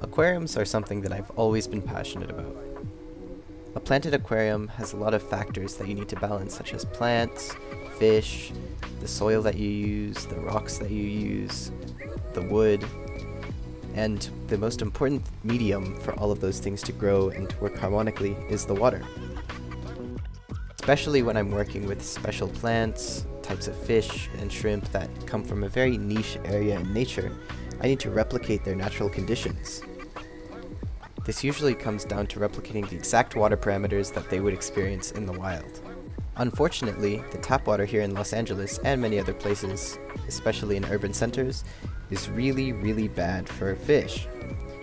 Aquariums are something that I've always been passionate about. A planted aquarium has a lot of factors that you need to balance, such as plants, fish, the soil that you use, the rocks that you use, the wood, and the most important medium for all of those things to grow and to work harmonically is the water. Especially when I'm working with special plants, types of fish and shrimp that come from a very niche area in nature, I need to replicate their natural conditions. This usually comes down to replicating the exact water parameters that they would experience in the wild. Unfortunately, the tap water here in Los Angeles and many other places, especially in urban centers, is really bad for fish.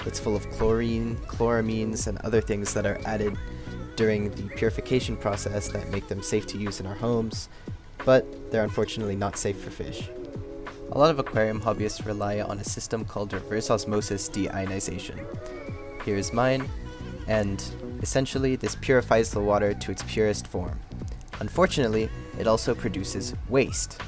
It's full of chlorine, chloramines, and other things that are added during the purification process that make them safe to use in our homes, but they're unfortunately not safe for fish. A lot of aquarium hobbyists rely on a system called reverse osmosis deionization. Here is mine, and essentially this purifies the water to its purest form. Unfortunately, it also produces waste.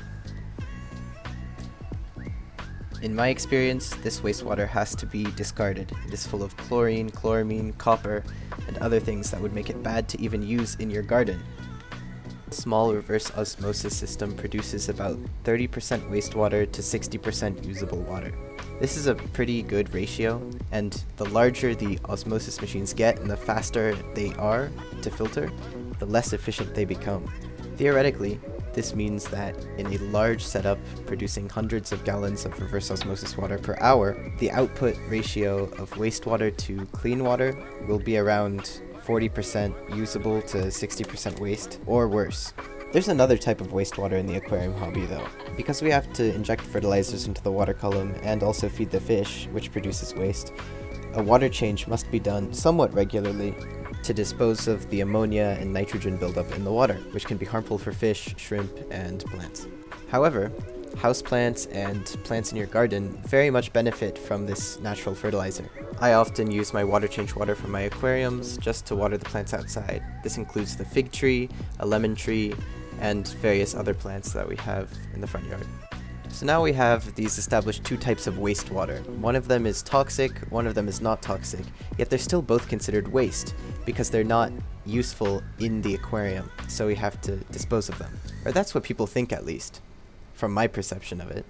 In my experience, this wastewater has to be discarded. It is full of chlorine, chloramine, copper, and other things that would make it bad to even use in your garden. A small reverse osmosis system produces about 30% wastewater to 60% usable water. This is a pretty good ratio, and the larger the osmosis machines get and the faster they are to filter, the less efficient they become. Theoretically, this means that in a large setup producing hundreds of gallons of reverse osmosis water per hour, the output ratio of wastewater to clean water will be around 40% usable to 60% waste, or worse. There's another type of wastewater in the aquarium hobby though. Because we have to inject fertilizers into the water column and also feed the fish, which produces waste, a water change must be done somewhat regularly to dispose of the ammonia and nitrogen buildup in the water, which can be harmful for fish, shrimp, and plants. However, houseplants and plants in your garden very much benefit from this natural fertilizer. I often use my water change water from my aquariums just to water the plants outside. This includes the fig tree, a lemon tree, and various other plants that we have in the front yard. So now we have these established two types of wastewater. One of them is toxic, one of them is not toxic, yet they're still both considered waste because they're not useful in the aquarium, so we have to dispose of them. Or that's what people think, at least, from my perception of it.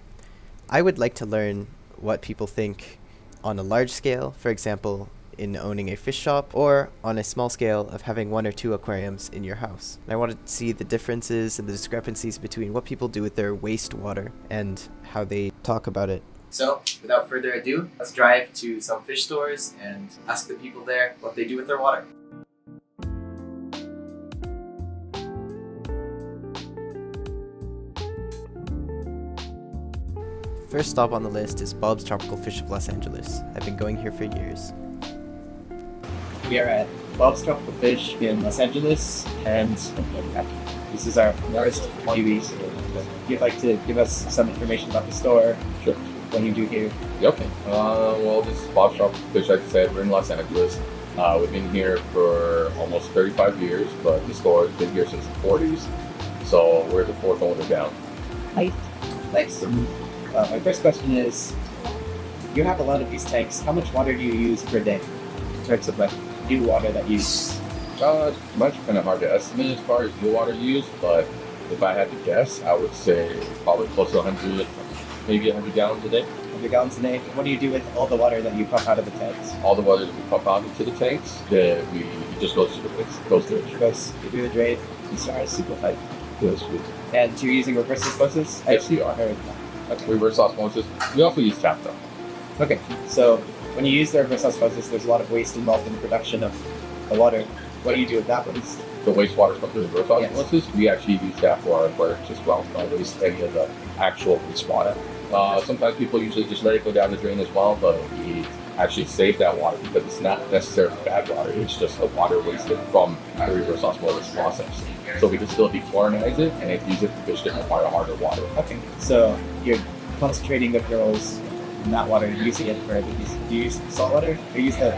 I would like to learn what people think on a large scale, for example, in owning a fish shop, or on a small scale of having one or two aquariums in your house. And I want to see the differences and the discrepancies between what people do with their wastewater and how they talk about it. So, without further ado, let's drive to some fish stores and ask the people there what they do with their water. First stop on the list is Bob's Tropical Fish of Los Angeles. I've been going here for years. We are at Bob's Tropical Fish in Los Angeles, and this is our first TV. If you'd like to give us some information about the store, Sure. what you do here. Yeah, okay. Well, this is Bob's Tropical Fish, like I said. We're in Los Angeles. We've been here for almost 35 years, but the store has been here since the 40s. So we're the fourth owner down. Hi. Thanks. My first question is, you have a lot of these tanks. How much water do you use per day in terms of like new water that you use? Much kind of hard to estimate as far as new water use, but if I had to guess, I would say probably close to 100, maybe 100 gallons a day. 100 gallons a day. What do you do with all the water that you pump out of the tanks? All the water that we pump out into the tanks, it just goes to the drain. It goes through the drain and starts super pipe. Yes, And you're using reverse osmosis? Yes, you are. Reverse osmosis. We also use tap though. Okay, so when you use the reverse osmosis, there's a lot of waste involved in the production of the water. What do you do with that waste? The wastewater from the reverse osmosis, we actually use that for our aquariums as well. Don't waste any of the actual wastewater. Sometimes people usually just let it go down the drain as well, but we actually save that water because it's not necessarily bad water. It's just the water wasted from the reverse osmosis process. So we can still dechlorinize it and use it for fish that require harder water. Okay, so you're concentrating the minerals in that water and using it for everything. Do you use salt water or use the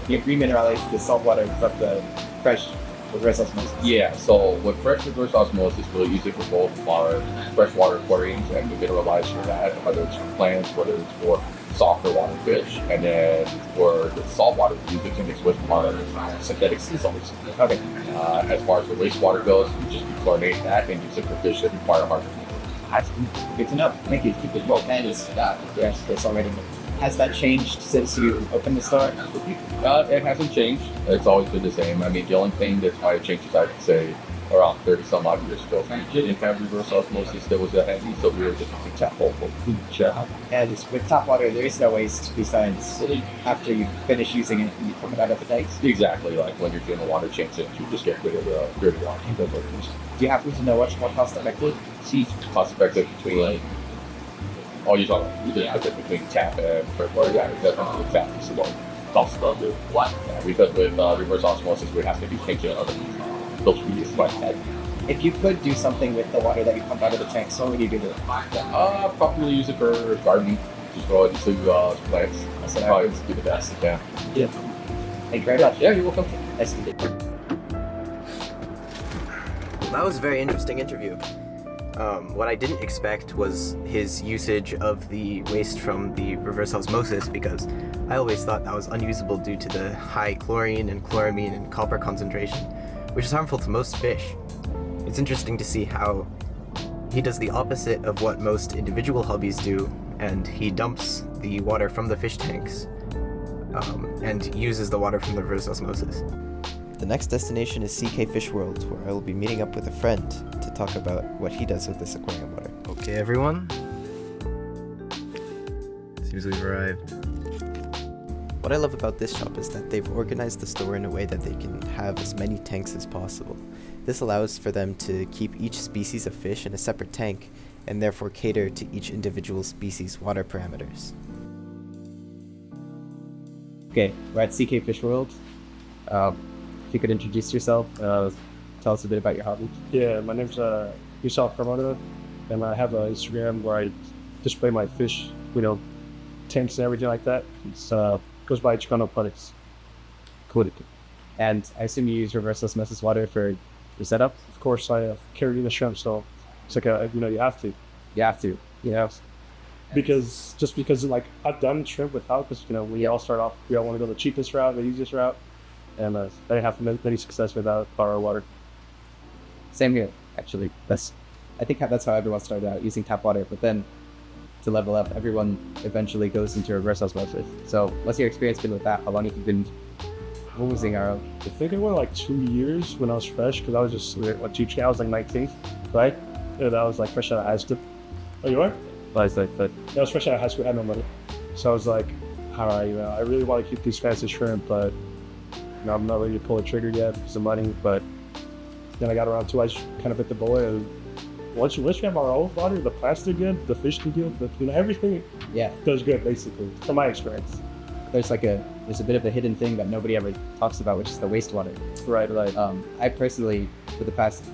remineralize the salt water from the fresh reverse osmosis? Yeah, so with fresh reverse osmosis, we'll use it for both our freshwater aquariums and we mineralize for that, whether it's for plants, whether it's for softer water fish. And then for the saltwater, we use it to mix with our synthetic sea salts. Okay. As far as the wastewater goes, we just chlorinate that and use it for fish that require hard. Good to know. Thank you. Keep it well. And yes, it's already. Has that changed since you opened the store? It hasn't changed. It's always been the same. I mean, the only thing that might have changed is I'd say around 30 some odd years ago. We didn't have reverse osmosis that was that handy, so we were just using tap water. And with tap water, there is no waste besides after you finish using it, you put it out of the tanks. Exactly, like when you're doing a water change, you just get rid of the dirty water. Do you happen to know what's more cost effective? Cost effective between, oh, you're talking about between tap and freshwater? Yeah, definitely tap is the one. Cost effective. What? Yeah, because with reverse osmosis, we have to be thinking of those mediums quite heavy. If you could do something with the water that you pump out of the tanks, what would you do with it? Probably use it for gardening. Just throw it into plants. That's probably be the best. Yeah. Yeah. Thank you very much. Yeah, you're welcome. Nice to meet you. That was a very interesting interview. What I didn't expect was his usage of the waste from the reverse osmosis, because I always thought that was unusable due to the high chlorine and chloramine and copper concentration, which is harmful to most fish. It's interesting to see how he does the opposite of what most individual hobbies do, and he dumps the water from the fish tanks and uses the water from the reverse osmosis. The next destination is CK Fish World, where I will be meeting up with a friend to talk about what he does with this aquarium water. Okay, everyone. Seems we've arrived. What I love about this shop is that they've organized the store in a way that they can have as many tanks as possible. This allows for them to keep each species of fish in a separate tank, and therefore cater to each individual species' water parameters. Okay, we're at CK Fish World. If you could introduce yourself, tell us a bit about your hobby. Yeah, my name's Yusuf Carmona, and I have an Instagram where I display my fish, tanks and everything like that. It's goes by Chicano Products. Cool. And I assume you use reverse osmosis water for your setup? Of course, I carry in the shrimp, so it's like you have to. You have to. Because I've done shrimp without, because we all start off, we all want to go the cheapest route, the easiest route, and I didn't have any success without borrowed water. Same here, actually. I think that's how everyone started out, using tap water, but then to level up, everyone eventually goes into reverse osmosis. So what's your experience been with that? How long have you been using RO? I think it went like 2 years when I was fresh, because I was just, teaching. I was like 19, right? And I was like fresh out of high school. Oh, you are? But I was fresh out of high school, I had no money. So I was like, all right, I really want to keep these fancy shrimp, but I'm not ready to pull a trigger yet because of money. But then I got around to, I just kind of bit the bullet. And once you have our own water, the plants do good, the fish do good, everything does good, basically, from my experience. There's a bit of a hidden thing that nobody ever talks about, which is the wastewater. Right. I personally, for the past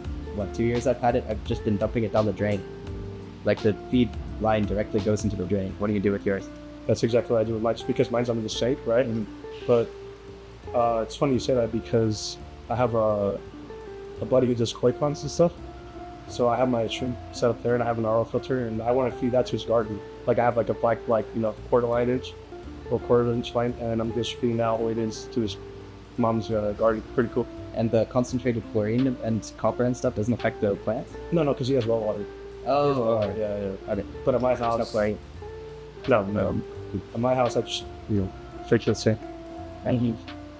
2 years I've had it, I've just been dumping it down the drain. Like the feed line directly goes into the drain. What do you do with yours? That's exactly what I do with mine, just because mine's under the sink, right? Mm-hmm. But it's funny you say that, because I have a buddy who does koi ponds and stuff. So I have my shrimp set up there, and I have an RO filter, and I want to feed that to his garden. Like I have like a black, quarter inch line, and I'm just feeding that all the way to his mom's garden. Pretty cool. And the concentrated chlorine and copper and stuff doesn't affect the plants? No, because he has well water. Oh, yeah. Okay. But at my house, no chlorine. No. At my house, I just straight to the sink. And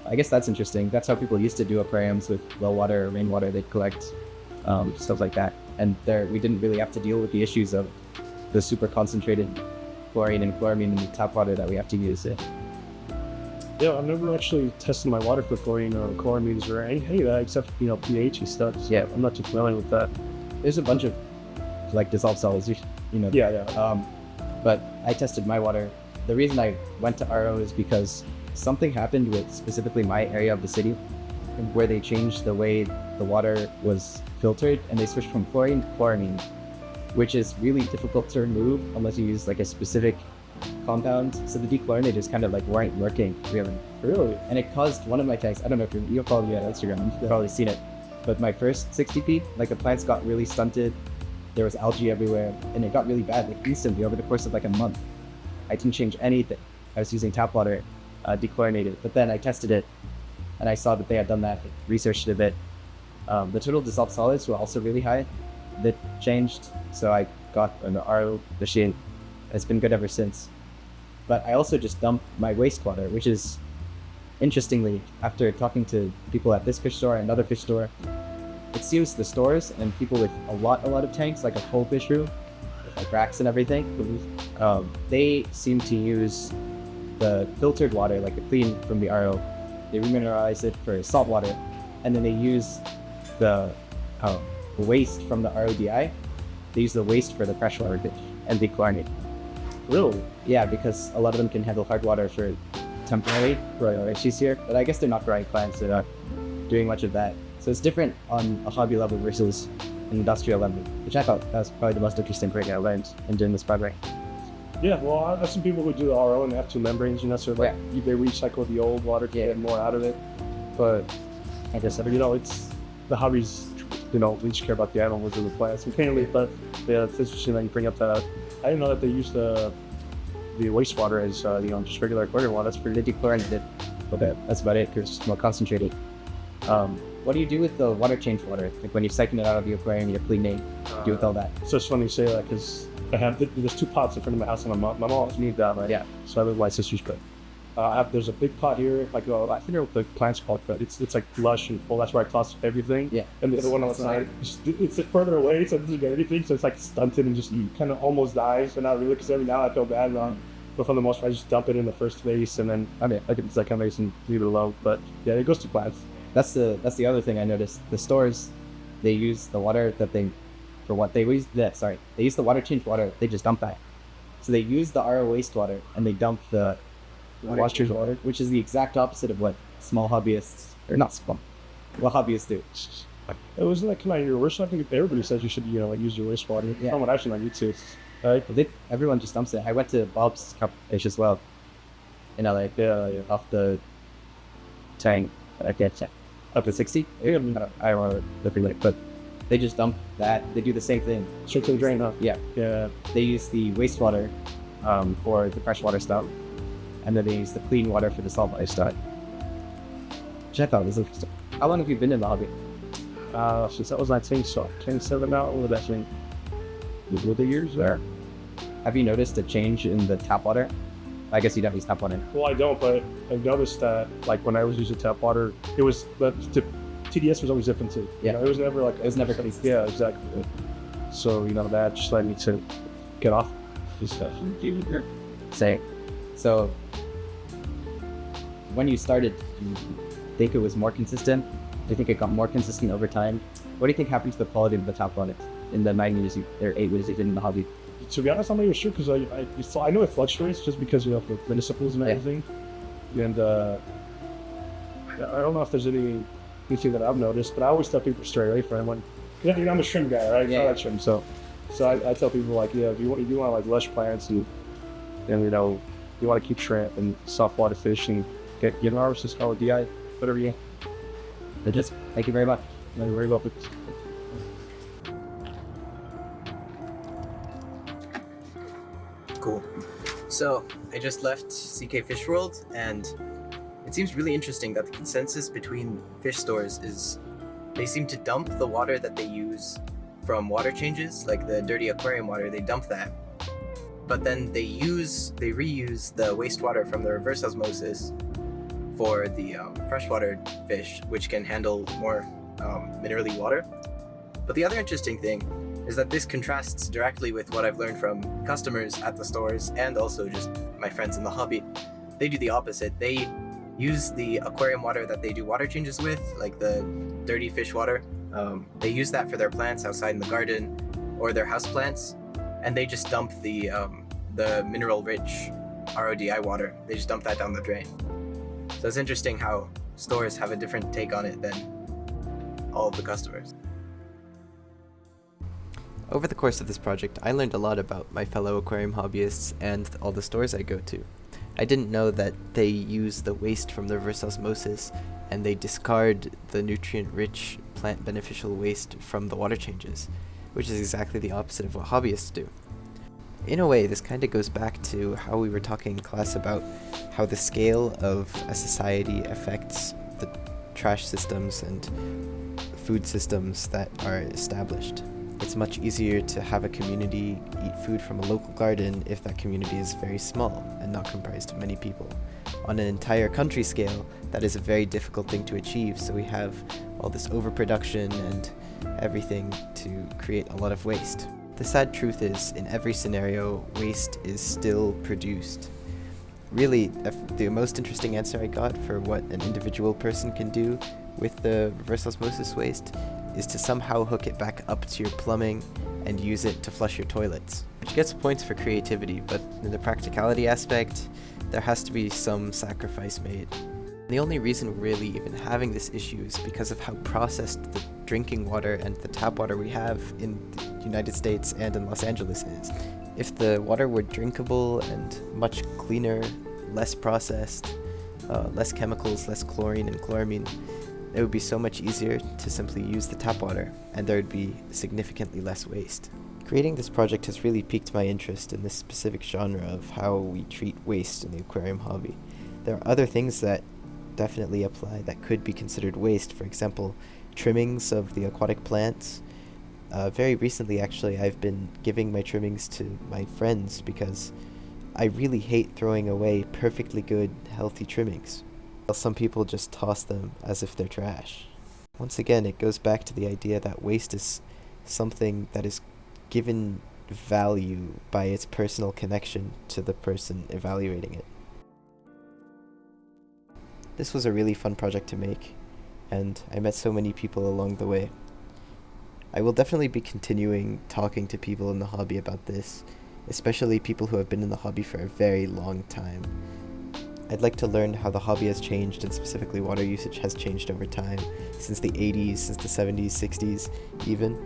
I guess that's interesting. That's how people used to do aquariums with well water or rainwater. They'd collect stuff like that, and we didn't really have to deal with the issues of the super concentrated chlorine and chloramine in the tap water that we have to use. Yeah, I've never actually tested my water for chlorine or chloramines or any of that, except pH stuff. Yeah, I'm not too familiar with that. There's a bunch of dissolved solids. Yeah. But I tested my water. The reason I went to RO is because something happened with specifically my area of the city, where they changed the way the water was filtered, and they switched from chlorine to chloramine, which is really difficult to remove unless you use a specific compound. So the dechlorinators kind of weren't working really. Really? And it caused one of my tanks, I don't know if you've probably on Instagram, you've probably seen it. But my first 60 feet, like the plants got really stunted. There was algae everywhere, and it got really bad, like instantly over the course of like a month. I didn't change anything. I was using tap water, dechlorinated. But then I tested it, and I saw that they had done that. Researched it a bit. The total dissolved solids were also really high. That changed, so I got an RO machine. It's been good ever since. But I also just dumped my wastewater, which is, interestingly, after talking to people at this fish store and another fish store, it seems the stores and people with a lot of tanks, like a full fish room, with like racks and everything, they seem to use the filtered water, like the clean from the RO. They remineralize it for salt water, and then they use the waste from the RODI. They use the waste for the freshwater fish and dechlorinate. Really? Yeah, because a lot of them can handle hard water for temporary issues here, but I guess they're not growing plants, they're not doing much of that. So it's different on a hobby level versus an industrial level, which I thought that was probably the most interesting thing I learned in doing this project. Yeah, well, I have some people who do the RO and they have two membranes, so like they recycle the old water to get more out of it. But I guess, it's the hobbies, we just care about the animals and the plants. Apparently, but yeah, it's interesting that you bring up that. I didn't know that they use the wastewater as just regular aquarium water. That's pretty. They dechlorinated it, but that's about it because it's more concentrated. What do you do with the water change water? Like when you're psyching it out of the aquarium, you're cleaning, what do you do with all that? So it's funny you say that because there's two pots in front of my house and my mom always moved out, right? Yeah. So I live with my sister's put. There's a big pot here, I forget what the plant's called, but it's like lush and full. That's where I toss everything. Yeah. And the other one on the side, it's further away, so it doesn't get anything. So it's like stunted and just kind of almost dies, but not really, because every now I feel bad. But for the most part, I just dump it in the first vase, and then I get the second vase and leave it alone. But yeah, it goes to plants. That's the other thing I noticed. The stores, they use the water that they use the water change water. They just dump that. So they use the RO wastewater and they dump the water change water, which is the exact opposite of what small hobbyists, or not small, what hobbyists do. It wasn't that kind of universal. I think everybody says you should use your wastewater. Yeah. From what I've seen on YouTube. Well, everyone just dumps it. I went to Bob's Cup Fish as well in LA. Off the tank. I can't check. Up to 60? I don't know the but they just dump that. They do the same thing. Straight to the drain, huh? Yeah. They use the wastewater for the freshwater stuff, and then they use the clean water for the saltwater stuff. Which I thought was interesting. How long have you been in the hobby? Since that was 19, so 27 now. What was that thing? With the years there. Have you noticed a change in the tap water? I guess you don't use tap water. Well, I don't, but I've noticed that, like, when I was using tap water, it was, the TDS was always different too. Yeah. It was never like... It was never consistent. Yeah, exactly. So, that just led me to get off this stuff. Same. So, when you started, do you think it was more consistent? Do you think it got more consistent over time? What do you think happened to the quality of the tap water in the 9 years or 8 years you did in the hobby? To be honest, I'm not even sure, because I know it fluctuates just because of the municipals and everything. And I don't know if there's anything that I've noticed, but I always tell people straight away from when, I'm a shrimp guy, right? Yeah. I like shrimp, so I tell people, like, if you want like lush plants and you want to keep shrimp and saltwater fish and get an harvest called DI, whatever you get. Thank you very much. No, you're very welcome. Cool. So I just left CK Fish World, and it seems really interesting that the consensus between fish stores is they seem to dump the water that they use from water changes, like the dirty aquarium water, they dump that. But then they reuse the wastewater from the reverse osmosis for the freshwater fish, which can handle more minerally water. But the other interesting thing is that this contrasts directly with what I've learned from customers at the stores and also just my friends in the hobby. They do the opposite. They use the aquarium water that they do water changes with, like the dirty fish water. They use that for their plants outside in the garden or their house plants, and they just dump the mineral-rich RODI water. They just dump that down the drain. So it's interesting how stores have a different take on it than all of the customers. Over the course of this project, I learned a lot about my fellow aquarium hobbyists and all the stores I go to. I didn't know that they use the waste from the reverse osmosis and they discard the nutrient-rich plant beneficial waste from the water changes, which is exactly the opposite of what hobbyists do. In a way, this kind of goes back to how we were talking in class about how the scale of a society affects the trash systems and food systems that are established. It's much easier to have a community eat food from a local garden if that community is very small and not comprised of many people. On an entire country scale, that is a very difficult thing to achieve, so we have all this overproduction and everything to create a lot of waste. The sad truth is, in every scenario, waste is still produced. Really, the most interesting answer I got for what an individual person can do with the reverse osmosis waste is to somehow hook it back up to your plumbing and use it to flush your toilets, which gets points for creativity, but in the practicality aspect, there has to be some sacrifice made. The only reason we're really even having this issue is because of how processed the drinking water and the tap water we have in the United States and in Los Angeles is. If the water were drinkable and much cleaner, less processed, less chemicals, less chlorine and chloramine, it would be so much easier to simply use the tap water, and there would be significantly less waste. Creating this project has really piqued my interest in this specific genre of how we treat waste in the aquarium hobby. There are other things that definitely apply that could be considered waste, for example, trimmings of the aquatic plants. Very recently, actually, I've been giving my trimmings to my friends because I really hate throwing away perfectly good, healthy trimmings. Some people just toss them as if they're trash. Once again, it goes back to the idea that waste is something that is given value by its personal connection to the person evaluating it. This was a really fun project to make, and I met so many people along the way. I will definitely be continuing talking to people in the hobby about this, especially people who have been in the hobby for a very long time. I'd like to learn how the hobby has changed, and specifically water usage has changed over time, since the 80s, since the 70s, 60s even.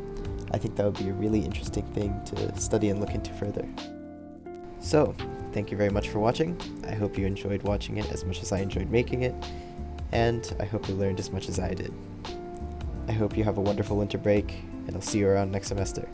I think that would be a really interesting thing to study and look into further. So, thank you very much for watching. I hope you enjoyed watching it as much as I enjoyed making it, and I hope you learned as much as I did. I hope you have a wonderful winter break, and I'll see you around next semester.